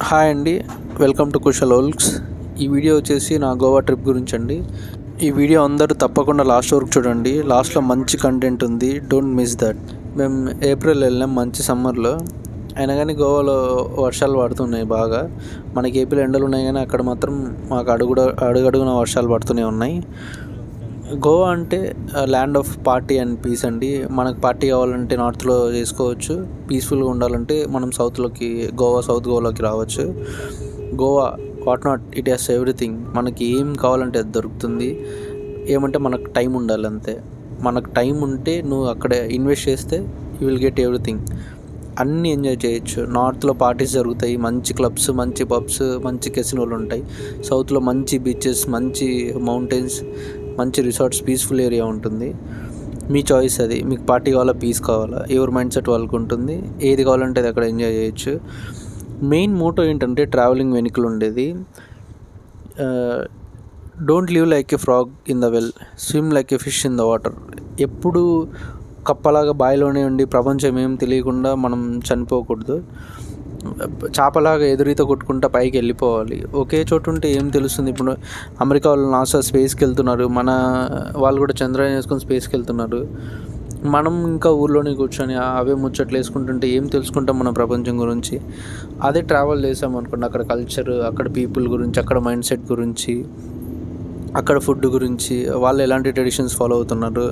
Hi అండి, welcome to Kushal ఓల్క్స్. ఈ video వచ్చేసి నా గోవా ట్రిప్ గురించి అండి. ఈ వీడియో అందరూ తప్పకుండా లాస్ట్ వరకు చూడండి. లాస్ట్లో మంచి కంటెంట్ ఉంది, డోంట్ మిస్ దట్. మేము ఏప్రిల్ వెళ్ళాం, మంచి సమ్మర్లో. అయినా కానీ గోవాలో వర్షాలు పడుతున్నాయి బాగా. మనకి ఏపీలో ఎండలు ఉన్నాయి కానీ అక్కడ మాత్రం మాకు అడుగడుగున వర్షాలు పడుతూనే ఉన్నాయి. గోవా అంటే land of party and peace అండి. మనకు పార్టీ కావాలంటే నార్త్లో చేసుకోవచ్చు, పీస్ఫుల్గా ఉండాలంటే మనం సౌత్ గోవాలోకి రావచ్చు. Goa what not, it has everything. మనకి ఏం కావాలంటే అది దొరుకుతుంది. ఏమంటే మనకు టైం ఉండాలి అంతే. మనకు టైం ఉంటే నువ్వు అక్కడ ఇన్వెస్ట్ చేస్తే యూ విల్ గెట్ ఎవ్రీథింగ్. అన్నీ ఎంజాయ్ చేయొచ్చు. నార్త్లో పార్టీస్ జరుగుతాయి, మంచి క్లబ్స్, మంచి పబ్స్, మంచి కెసినోలు ఉంటాయి. సౌత్లో మంచి బీచెస్, మంచి మౌంటైన్స్, మంచి రిసార్ట్స్, పీస్ఫుల్ ఏరియా ఉంటుంది. మీ చాయిస్ అది. మీకు పార్టీ కావాలా, పీస్ కావాలా, ఎవరి మైండ్ సెట్ వాళ్ళకు ఉంటుంది. ఏది కావాలంటే అది అక్కడ ఎంజాయ్ చేయొచ్చు. మెయిన్ మోటో ఏంటంటే ట్రావెలింగ్ వెనుకలు ఉండేది, don't live like a frog in the well, swim like a fish in the water. ఎప్పుడు కప్పలాగా బావిలోనే ఉండి ప్రపంచం ఏం తెలియకుండా మనం చనిపోకూడదు. చేపలాగా ఎదురీత కొట్టుకుంటా పైకి వెళ్ళిపోవాలి. ఒకే చోటు ఉంటే ఏం తెలుస్తుంది? ఇప్పుడు అమెరికా వాళ్ళు నాసా స్పేస్కి వెళ్తున్నారు, మన వాళ్ళు కూడా చంద్రయాన్ వేసుకొని స్పేస్కి వెళ్తున్నారు. మనం ఇంకా ఊర్లోనే కూర్చొని అవే ముచ్చట్లు వేసుకుంటుంటే ఏం తెలుసుకుంటాం మన ప్రపంచం గురించి? అదే ట్రావెల్ చేసామనుకోండి, అక్కడ కల్చర్, అక్కడ పీపుల్ గురించి, అక్కడ మైండ్ సెట్ గురించి, అక్కడ ఫుడ్ గురించి, వాళ్ళు ఎలాంటి ట్రెడిషన్స్ ఫాలో అవుతున్నారు,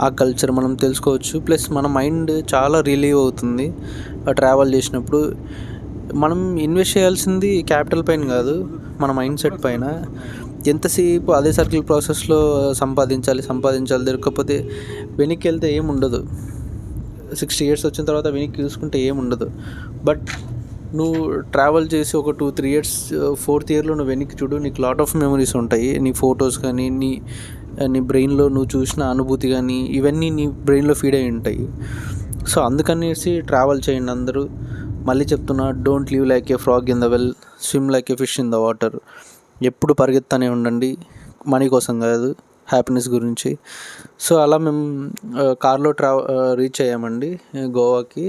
ఆ కల్చర్ మనం తెలుసుకోవచ్చు. ప్లస్ మన మైండ్ చాలా రిలీవ్ అవుతుంది ట్రావెల్ చేసినప్పుడు. మనం ఇన్వెస్ట్ చేయాల్సింది క్యాపిటల్ పైన కాదు, మన మైండ్ సెట్ పైన. ఎంతసేపు అదే సర్కిల్ ప్రాసెస్లో సంపాదించాలి దొరకకపోతే వెనక్కి వెళ్తే ఏముండదు. 60 years వచ్చిన తర్వాత వెనక్కి చూసుకుంటే ఏముండదు. బట్ నువ్వు ట్రావెల్ చేసి ఒక 2-3 years, 4th yearలో నువ్వు వెనక్కి చూడు, నీకు లాట్ ఆఫ్ మెమరీస్ ఉంటాయి. నీ ఫొటోస్ కానీ, నీ బ్రెయిన్లో నువ్వు చూసిన అనుభూతి కానీ, ఇవన్నీ నీ బ్రెయిన్లో ఫీడ్ అయి ఉంటాయి. సో అందుకనేసి ట్రావెల్ చేయండి అందరూ. మళ్ళీ చెప్తున్నా, don't live like A frog in the well, swim like A fish in the water. ఎప్పుడు పరిగెత్తనే ఉండండి, మనీ కోసం కాదు, హ్యాపీనెస్ గురించి. సో అలా మేము కార్లో రీచ్ అయ్యామండి గోవాకి.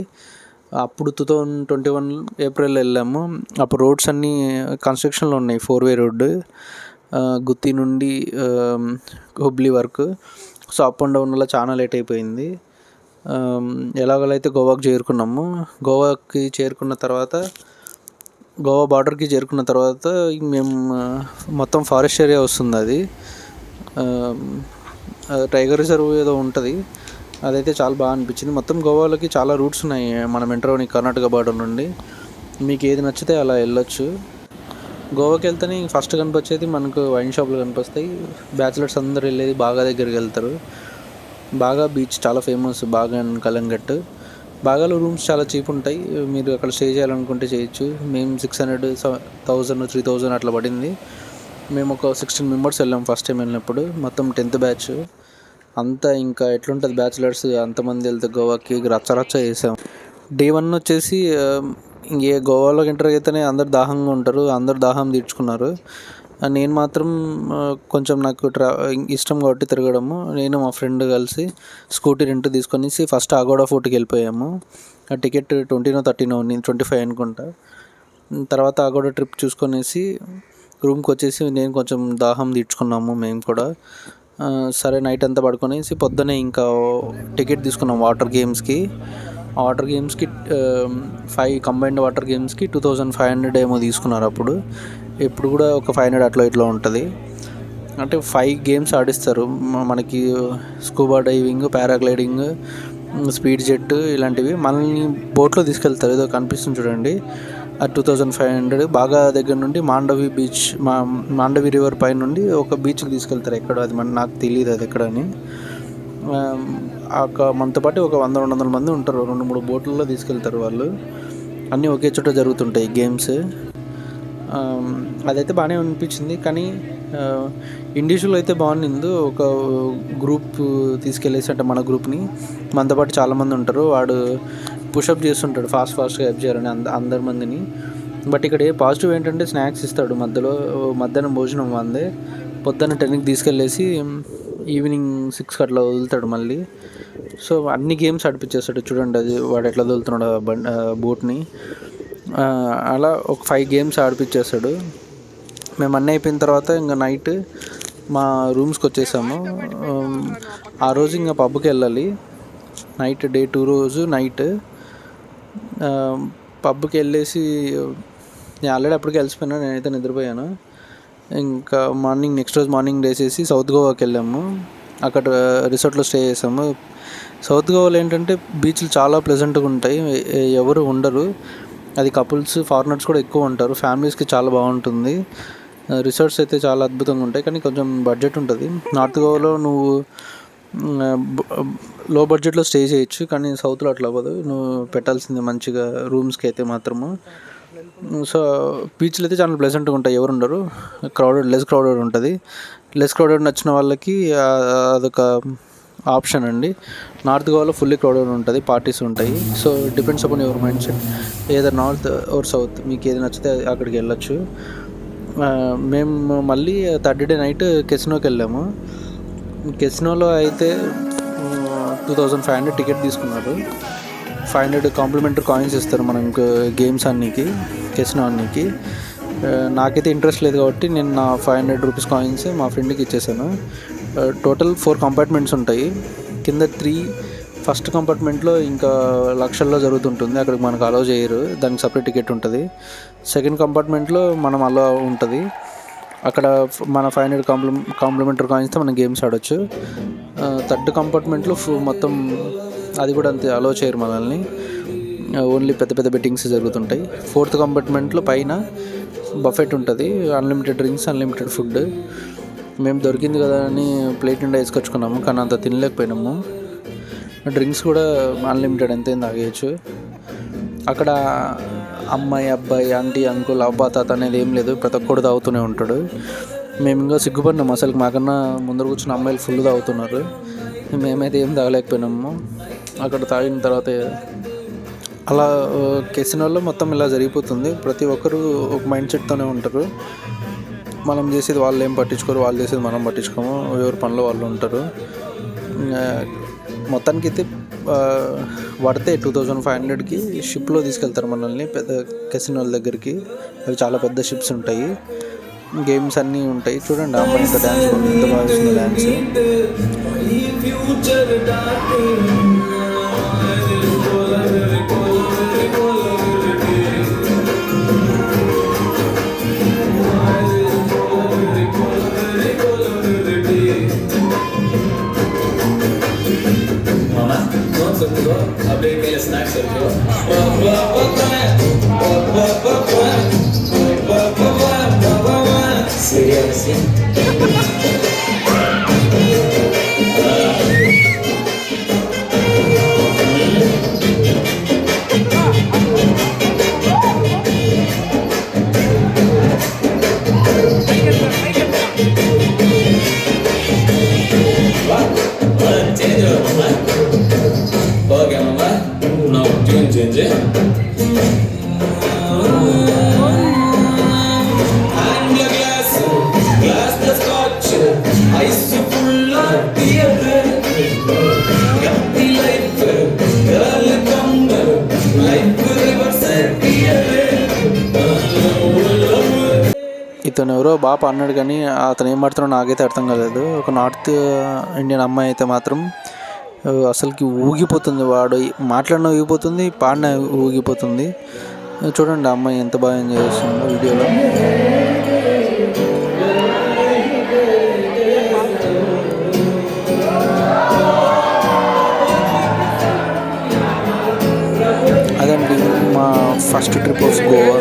అప్పుడు 2021 ఏప్రిల్ వెళ్ళాము. అప్పుడు రోడ్స్ అన్నీ కన్స్ట్రక్షన్లో ఉన్నాయి, 4-way రోడ్డు, గుత్తి నుండి హుబ్లీ వరకు. సో అప్ అండ్ డౌన్ వల్ల చాలా లేట్ అయిపోయింది. ఎలాగోలైతే గోవాకి చేరుకున్నాము. గోవా బార్డర్కి చేరుకున్న తర్వాత మేము మొత్తం ఫారెస్ట్ ఏరియా వస్తుంది. అది టైగర్ రిజర్వ్ ఏదో ఉంటుంది. అదైతే చాలా బాగా అనిపించింది. మొత్తం గోవాలోకి చాలా రూట్స్ ఉన్నాయి మనం ఎంటర్ అవ్వడానికి కర్ణాటక బార్డర్ నుండి. మీకు ఏది నచ్చితే అలా వెళ్ళొచ్చు. గోవాకి వెళ్తేనే ఫస్ట్ కనిపించేది మనకు వైన్ షాపులు కనిపిస్తాయి. బ్యాచిలర్స్ అందరూ వెళ్ళేది బాగా దగ్గరికి వెళ్తారు. బాగా బీచ్ చాలా ఫేమస్, బాగా అండ్ కలంగట్. బాగాలో రూమ్స్ చాలా చీప్ ఉంటాయి, మీరు అక్కడ స్టే చేయాలనుకుంటే చేయొచ్చు. మేము 600, 1000, 3000 అట్లా పడింది. మేము ఒక 16 members వెళ్ళాం ఫస్ట్ టైం వెళ్ళినప్పుడు. మొత్తం 10th batch అంతా. ఇంకా ఎట్లుంటుంది బ్యాచిలర్స్ అంతమంది వెళ్తే గోవాకి రచ్చ చేసాం. డే 1 వచ్చేసి ఇంకే గోవాలోకి ఎంటర్ అయితేనే అందరు దాహంగా ఉంటారు, అందరు దాహం తీర్చుకున్నారు. నేను మాత్రం కొంచెం నాకు ఇష్టం కాబట్టి తిరగడము, నేను మా ఫ్రెండ్ కలిసి స్కూటీ రెంట్ తీసుకొని ఫస్ట్ అగోడా ఫోర్ట్కి వెళ్ళిపోయాము. ఆ టికెట్ 20 or 30, నేను 25 అనుకుంటా. తర్వాత అగోడా ట్రిప్ చూసుకొనేసి రూమ్కి వచ్చేసి నేను కొంచెం దాహం తీర్చుకున్నాము మేము కూడా. సరే నైట్ అంతా పడుకొనేసి పొద్దునే ఇంకా టికెట్ తీసుకున్నాం వాటర్ గేమ్స్కి. 5 కంబైన్డ్ వాటర్ గేమ్స్కి 2500 ఏమో తీసుకున్నారు అప్పుడు. ఇప్పుడు కూడా ఒక 500 అట్లా ఇట్లా ఉంటుంది. అంటే 5 games ఆడిస్తారు మనకి. Scuba diving, paragliding, speed jet ఇలాంటివి. మనల్ని బోట్లో తీసుకెళ్తారు, ఏదో కనిపిస్తుంది చూడండి, అది 2500. బాగా దగ్గర నుండి మాండవి రివర్ పై నుండి ఒక బీచ్కి తీసుకెళ్తారు. ఎక్కడ అది నాకు తెలియదు అది ఎక్కడని. మనతో పాటు ఒక 100-200 మంది ఉంటారు. 2-3 బోట్లలో తీసుకెళ్తారు వాళ్ళు. అన్నీ ఒకే చోట జరుగుతుంటాయి గేమ్స్. అదైతే బాగానే అనిపించింది. కానీ ఇండివిజువల్ అయితే బాగుంది. ఒక గ్రూప్ తీసుకెళ్ళేసి, అంటే మన గ్రూప్ని, మనతో పాటు చాలామంది ఉంటారు. వాడు పుషప్ చేస్తుంటాడు ఫాస్ట్గా హెల్ప్ చేయాలని అందరి మందిని. బట్ ఇక్కడ పాజిటివ్ ఏంటంటే స్నాక్స్ ఇస్తాడు మధ్యాహ్నం భోజనం అందే. పొద్దున్న 10కి తీసుకెళ్ళేసి ఈవినింగ్ 6 అట్లా వదులుతాడు మళ్ళీ. సో అన్ని గేమ్స్ ఆడిపించేస్తాడు చూడండి. అది వాడు ఎట్లా వదులుతున్నాడు బోట్ని. అలా ఒక 5 గేమ్స్ ఆడిపించేస్తాడు. మేము అన్నీ అయిపోయిన తర్వాత ఇంకా నైట్ మా రూమ్స్కి వచ్చేసాము. ఆ రోజు ఇంకా పబ్కి వెళ్ళాలి. నైట్ డే 2 రోజు నైట్ పబ్కి వెళ్ళేసి నేను ఆల్రెడీ అప్పటికి వెళ్ళిపోయాను, నేనైతే నిద్రపోయాను. ఇంకా నెక్స్ట్ రోజు మార్నింగ్ లేచేసి సౌత్ గోవాకి వెళ్ళాము. అక్కడ రిసార్ట్లో స్టే చేసాము. సౌత్ గోవాలో ఏంటంటే బీచ్లు చాలా ప్లెజెంట్గా ఉంటాయి, ఎవరు ఉండరు. అది కపుల్స్ ఫారినర్స్ కూడా ఎక్కువ ఉంటారు. ఫ్యామిలీస్కి చాలా బాగుంటుంది. రిసార్ట్స్ అయితే చాలా అద్భుతంగా ఉంటాయి, కానీ కొంచెం బడ్జెట్ ఉంటుంది. నార్త్ గోవాలో నువ్వు లో బడ్జెట్లో స్టే చేయొచ్చు, కానీ సౌత్లో అట్లా అవ్వదు. నువ్వు పెట్టాల్సింది మంచిగా రూమ్స్కి అయితే మాత్రము. సో బీచ్లు అయితే చాలా ప్లెజెంట్గా ఉంటాయి, ఎవరు ఉండరు. లెస్ క్రౌడెడ్ ఉంటుంది. లెస్ క్రౌడెడ్ నచ్చిన వాళ్ళకి అదొక ఆప్షన్ అండి. నార్త్ గోవాలో ఫుల్లీ క్రౌడెడ్ ఉంటుంది, పార్టీస్ ఉంటాయి. So depends upon your mind set, either north are south, మీకు ఏది నచ్చితే అక్కడికి వెళ్ళొచ్చు. మేము మళ్ళీ థర్డ్ డే నైట్ కెసినోకి వెళ్ళాము. కెసినోలో అయితే 2500 టికెట్ తీసుకున్నారు. 500 కాంప్లిమెంటరీ కాయిన్స్ ఇస్తారు మనం గేమ్స్ అన్నికి, కెసినో అన్నికి. నాకైతే ఇంట్రెస్ట్ లేదు కాబట్టి నేను నా 500 రూపీస్ కాయిన్స్ మా ఫ్రెండ్కి ఇచ్చేసాను. టోటల్ 4 కంపార్ట్మెంట్స్ ఉంటాయి. కింద 3 ఫస్ట్ కంపార్ట్మెంట్లో ఇంకా లక్షల్లో జరుగుతుంటుంది, అక్కడికి మనకు అలౌ చేయరు, దానికి సపరేట్ టికెట్ ఉంటుంది. సెకండ్ కంపార్ట్మెంట్లో మనం అలౌ ఉంటుంది, అక్కడ మన 500 కాంప్లిమెంటరీ కాయిన్స్తో మనం గేమ్స్ ఆడొచ్చు. థర్డ్ కంపార్ట్మెంట్లో మొత్తం అది కూడా అంతే అలౌ చేయరు మనల్ని, ఓన్లీ పెద్ద పెద్ద బెట్టింగ్స్ జరుగుతుంటాయి. ఫోర్త్ కంపార్ట్మెంట్లో పైన బఫెట్ ఉంటుంది, అన్లిమిటెడ్ డ్రింక్స్, అన్లిమిటెడ్ ఫుడ్. మేము దొరికింది కదా అని ప్లేట్ నిండా వేసుకొచ్చుకున్నాము, కానీ అంత తినలేకపోయినాము. డ్రింక్స్ కూడా అన్లిమిటెడ్ ఎంత తాగేయచ్చు. అక్కడ అమ్మాయి, అబ్బాయి, ఆంటీ, అంకుల్, అబ్బా, తాత అనేది ఏం లేదు, ప్రతి ఒక్కడు తాగుతూనే ఉంటాడు. మేము ఇంకా సిగ్గుపడినాము, అసలు మాకన్నా ముందర కూర్చున్న అమ్మాయిలు ఫుల్ తాగుతున్నారు, మేమైతే ఏం తాగలేకపోయినాము. అక్కడ తాగిన తర్వాత అలా కెసినోలో మొత్తం ఇలా జరిగిపోతుంది. ప్రతి ఒక్కరు ఒక మైండ్ సెట్తోనే ఉంటారు. మనం చేసేది వాళ్ళు ఏం పట్టించుకోరు, వాళ్ళు చేసేది మనం పట్టించుకోము, ఎవరి పనిలో వాళ్ళు ఉంటారు. మొత్తానికి అయితే పడితే 2500కి షిప్లో తీసుకెళ్తారు మనల్ని పెద్ద కెసినోల దగ్గరికి. అవి చాలా పెద్ద షిప్స్ ఉంటాయి, గేమ్స్ అన్నీ ఉంటాయి. చూడండి ఆ అమ్మాయి ఇంత డ్యాన్స్, ఇంత బాగా వేస్తుంది డ్యాన్స్. ఇతను ఎవరో బాగా అన్నాడు, కానీ అతను ఏం మాడుతున్నాడో నాకైతే అర్థం కాలేదు. ఒక నార్త్ ఇండియన్ అమ్మాయి అయితే మాత్రం అసలుకి ఊగిపోతుంది, వాడు మాట్లాడిన ఊగిపోతుంది, పాడిన ఊగిపోతుంది. చూడండి ఆ అమ్మాయి ఎంత బాగా ఎంజాయ్ చేస్తుందో వీడియోలో. అదండి మా ఫస్ట్ ట్రిప్ ఆఫ్ గోవా.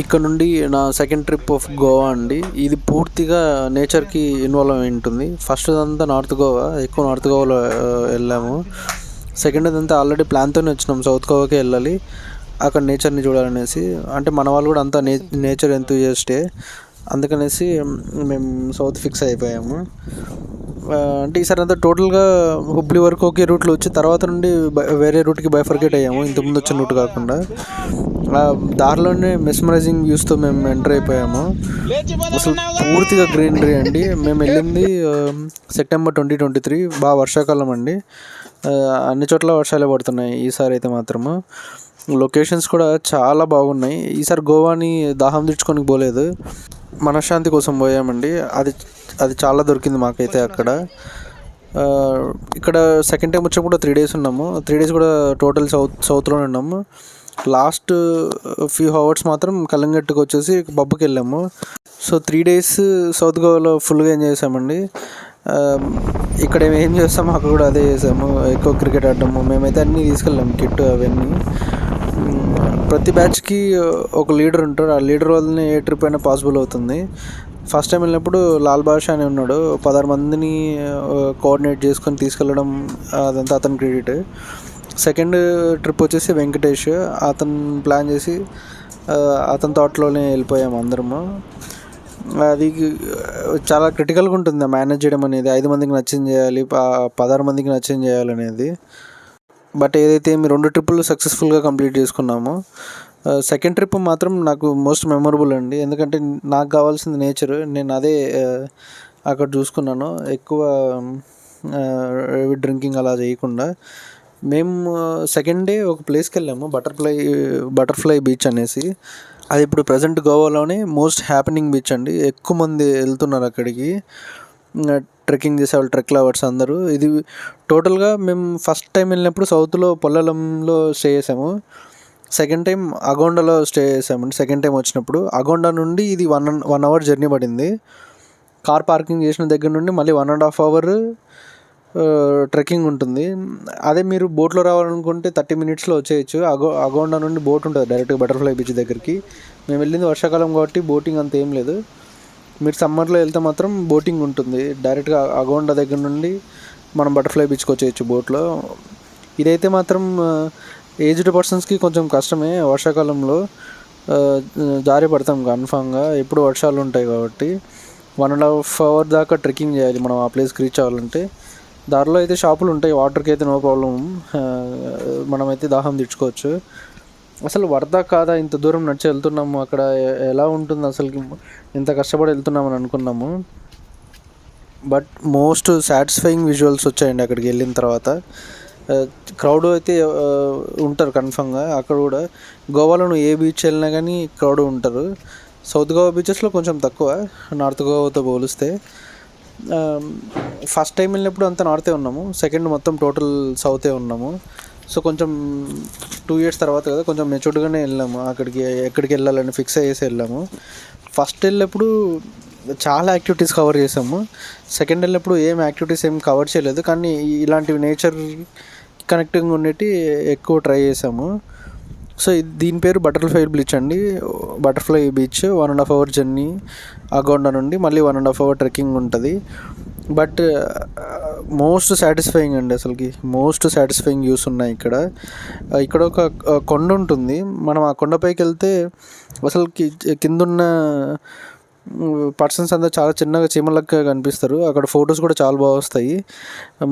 ఇక్కడ నుండి నా సెకండ్ ట్రిప్ ఆఫ్ గోవా అండి. ఇది పూర్తిగా నేచర్కి ఇన్వాల్వ్ అయి ఉంటుంది. ఫస్ట్ అంతా నార్త్ గోవా, ఎక్కువ నార్త్ గోవాలో వెళ్ళాము. సెకండ్ అంతా ఆల్రెడీ ప్లాన్తోనే వచ్చినాం, సౌత్ గోవాకే వెళ్ళాలి, అక్కడ నేచర్ని చూడాలనేసి. అంటే మన వాళ్ళు కూడా అంతా నేచర్ ఎంతూజియాస్టే, అందుకనేసి మేము సౌత్ ఫిక్స్ అయిపోయాము. అంటే ఈసారి అంతా టోటల్గా హుబ్లీ వరకు ఒకే రూట్లో వచ్చి తర్వాత నుండి వేరే రూట్కి బైఫర్కేట్ అయ్యాము, ఇంతకుముందు వచ్చిన రూట్ కాకుండా. దారిలోనే మెస్మరైజింగ్ వ్యూస్తో మేము ఎంటర్ అయిపోయాము. అసలు పూర్తిగా గ్రీనరీ అండి. మేము వెళ్ళింది సెప్టెంబర్ 2023, బాగా వర్షాకాలం అండి, అన్ని చోట్ల వర్షాలే పడుతున్నాయి ఈసారి అయితే మాత్రము. లొకేషన్స్ కూడా చాలా బాగున్నాయి. ఈసారి గోవాని దాహం తీర్చుకొని పోలేదు, మనశ్శాంతి కోసం పోయామండి. అది అది చాలా దొరికింది మాకైతే అక్కడ. ఇక్కడ సెకండ్ టైం వచ్చినప్పుడు 3 days ఉన్నాము. 3 days కూడా టోటల్ సౌత్లోనే ఉన్నాము. లాస్ట్ ఫ్యూ అవర్స్ మాత్రం కలంగట్టుకు వచ్చేసి పబ్కి వెళ్ళాము. సో 3 days సౌత్ గోవాలో ఫుల్గా ఎంజాయ్ చేసామండి. ఇక్కడ ఏం చేస్తామో అక్కడ కూడా అదే చేసాము. ఎక్కువ క్రికెట్ ఆడటము, మేమైతే అన్నీ తీసుకెళ్ళాము, కిట్ అవన్నీ. ప్రతి బ్యాచ్కి ఒక లీడర్ ఉంటాడు, ఆ లీడర్ వల్లనే ఏ ట్రిప్ అయినా పాసిబుల్ అవుతుంది. ఫస్ట్ టైం వెళ్ళినప్పుడు లాల్ బాషా అని ఉన్నాడు, 16 మందిని కోఆర్డినేట్ చేసుకొని తీసుకెళ్ళడం, అదంతా అతని క్రెడిట్. సెకండ్ ట్రిప్ వచ్చేసి వెంకటేష్, అతను ప్లాన్ చేసి అతని థాట్లోనే వెళ్ళిపోయాము అందరము. అది చాలా క్రిటికల్గా ఉంటుంది మేనేజ్ చేయడం అనేది. 5 మందికి నచ్చింది చేయాలి, 16 మందికి నచ్చింది చేయాలనేది. బట్ ఏదైతే మీ 2 ట్రిప్పులు సక్సెస్ఫుల్గా కంప్లీట్ చేసుకున్నామో, సెకండ్ ట్రిప్ మాత్రం నాకు మోస్ట్ మెమొరబుల్ అండి. ఎందుకంటే నాకు కావాల్సింది నేచర్, నేను అదే అక్కడ చూసుకున్నాను. ఎక్కువ డ్రింకింగ్ అలా చేయకుండా. మేము సెకండ్ డే ఒక ప్లేస్కి వెళ్ళాము, బటర్ఫ్లై బీచ్ అనేసి. అది ఇప్పుడు ప్రజెంట్ గోవాలోనే మోస్ట్ హ్యాపెనింగ్ బీచ్ అండి. ఎక్కువ మంది వెళ్తున్నారు అక్కడికి, ట్రెక్కింగ్ చేసేవాళ్ళు, ట్రెక్ లవర్స్ అందరూ. ఇది టోటల్గా మేము ఫస్ట్ టైం వెళ్ళినప్పుడు సౌత్లో పొల్లలంలో స్టే చేసాము. సెకండ్ టైం అగోండాలో స్టే చేసామండి. సెకండ్ టైం వచ్చినప్పుడు అగోండా నుండి ఇది 1 hour జర్నీ పడింది. కార్ పార్కింగ్ చేసిన దగ్గర నుండి మళ్ళీ 1.5 hour ట్రెక్కింగ్ ఉంటుంది. అదే మీరు బోట్లో రావాలనుకుంటే 30 minutesలో వచ్చేయచ్చు. అగోండా నుండి బోట్ ఉంటుంది డైరెక్ట్గా బటర్ఫ్లై బీచ్ దగ్గరికి. మేము వెళ్ళింది వర్షాకాలం కాబట్టి బోటింగ్ అంత ఏం లేదు. మీరు సమ్మర్లో వెళ్తే మాత్రం బోటింగ్ ఉంటుంది. డైరెక్ట్గా అగోండా దగ్గర నుండి మనం బటర్ఫ్లై బీచ్కి వచ్చేయచ్చు బోట్లో. ఇదైతే మాత్రం ఏజ్డ్ పర్సన్స్కి కొంచెం కష్టమే. వర్షాకాలంలో జారి పడతాం కన్ఫామ్గా, ఎప్పుడు వర్షాలు ఉంటాయి కాబట్టి. 1.5 hour దాకా ట్రెక్కింగ్ చేయాలి మనం ఆ ప్లేస్కి రీచ్ అవ్వాలంటే. దారిలో అయితే షాపులు ఉంటాయి, వాటర్కి అయితే నో ప్రాబ్లం, మనమైతే దాహం తీర్చుకోవచ్చు. అసలు వర్దా కాదా ఇంత దూరం నడిచి వెళ్తున్నాము, అక్కడ ఎలా ఉంటుంది అసలుకి, ఇంత కష్టపడి వెళ్తున్నామని అనుకున్నాము. బట్ మోస్ట్ సాటిస్ఫైయింగ్ విజువల్స్ వచ్చాయండి అక్కడికి వెళ్ళిన తర్వాత. క్రౌడ్ అయితే ఉంటారు కన్ఫామ్గా అక్కడ కూడా. గోవాలో నువ్వు ఏ బీచ్ వెళ్ళినా కానీ క్రౌడ్ ఉంటారు. సౌత్ గోవా బీచెస్లో కొంచెం తక్కువ నార్త్ గోవాతో పోలిస్తే. ఫస్ట్ టైం వెళ్ళినప్పుడు అంతా నార్తే ఉన్నాము, సెకండ్ మొత్తం టోటల్ సౌతే ఉన్నాము. సో కొంచెం 2 years తర్వాత కదా, కొంచెం మెచ్యూర్డ్గానే వెళ్ళాము అక్కడికి. ఎక్కడికి వెళ్ళాలని ఫిక్స్ అయ్యేసి వెళ్ళాము. ఫస్ట్ వెళ్ళినప్పుడు చాలా యాక్టివిటీస్ కవర్ చేసాము. సెకండ్ వెళ్ళినప్పుడు ఏం యాక్టివిటీస్ ఏం కవర్ చేయలేదు, కానీ ఇలాంటివి నేచర్ కనెక్టింగ్ ఉండేటి ఎక్కువ ట్రై చేసాము. సో దీని పేరు బటర్ఫ్లై బీచ్ అండి. Butterfly beach 1.5 hour journey Agonda నుండి, మళ్ళీ 1.5 hour ట్రెక్కింగ్ ఉంటుంది. బట్ మోస్ట్ సాటిస్ఫైయింగ్ అండి, అసలుకి మోస్ట్ సాటిస్ఫైయింగ్ వ్యూస్ ఉన్నాయి ఇక్కడ. ఇక్కడ ఒక కొండ ఉంటుంది, మనం ఆ కొండపైకి వెళ్తే అసలు కిందున్న పర్సన్స్ అందరూ చాలా చిన్నగా చీమలక్క కనిపిస్తారు. అక్కడ ఫొటోస్ కూడా చాలా బాగా వస్తాయి.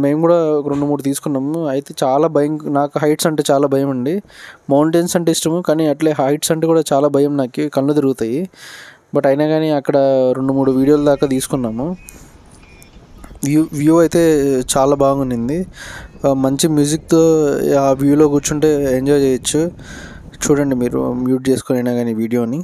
మేము కూడా ఒక 2-3 తీసుకున్నాము. అయితే చాలా భయం, నాకు హైట్స్ అంటే చాలా భయం అండి. మౌంటైన్స్ అంటే ఇష్టము, కానీ అట్లే హైట్స్ అంటే కూడా చాలా భయం, నాకు కళ్ళు తిరుగుతాయి. బట్ అయినా కానీ అక్కడ 2-3 వీడియోల దాకా తీసుకున్నాము. వ్యూ అయితే చాలా బాగుంది. మంచి మ్యూజిక్తో ఆ వ్యూలో కూర్చుంటే ఎంజాయ్ చేయొచ్చు. చూడండి మీరు మ్యూట్ చేసుకొని అయినా కానీ వీడియోని.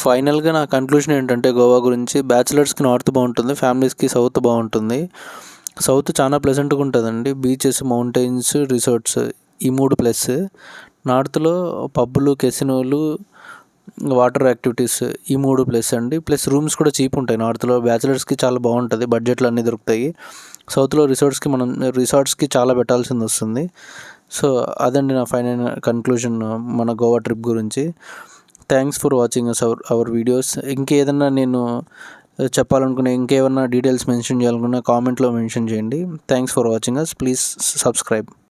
ఫైనల్గా నా కన్క్లూషన్ ఏంటంటే గోవా గురించి, బ్యాచిలర్స్కి నార్త్ బాగుంటుంది, ఫ్యామిలీస్కి సౌత్ బాగుంటుంది. సౌత్ చాలా ప్లెజెంట్గా ఉంటుందండి, బీచెస్, మౌంటైన్స్, రిసార్ట్స్, ఈ 3 ప్లస్. నార్త్లో పబ్బులు, కెసినోలు, వాటర్ యాక్టివిటీస్, ఈ 3 ప్లస్ అండి. ప్లస్ రూమ్స్ కూడా చీప్ ఉంటాయి నార్త్లో. బ్యాచిలర్స్కి చాలా బాగుంటుంది, బడ్జెట్లో అన్నీ దొరుకుతాయి. సౌత్లో రిసార్ట్స్కి చాలా పెట్టాల్సింది వస్తుంది. సో అదండి నా ఫైనల్ కన్క్లూజన్ మన గోవా ట్రిప్ గురించి. Thanks for watching our videos. ఇంకేదన్నా నేను చెప్పాలనుకునే, ఇంకేమన్నా డీటెయిల్స్ మెన్షన్ చేయాలనుకున్నా కామెంట్లో మెన్షన్ చేయండి. Thanks for watching us. Please subscribe.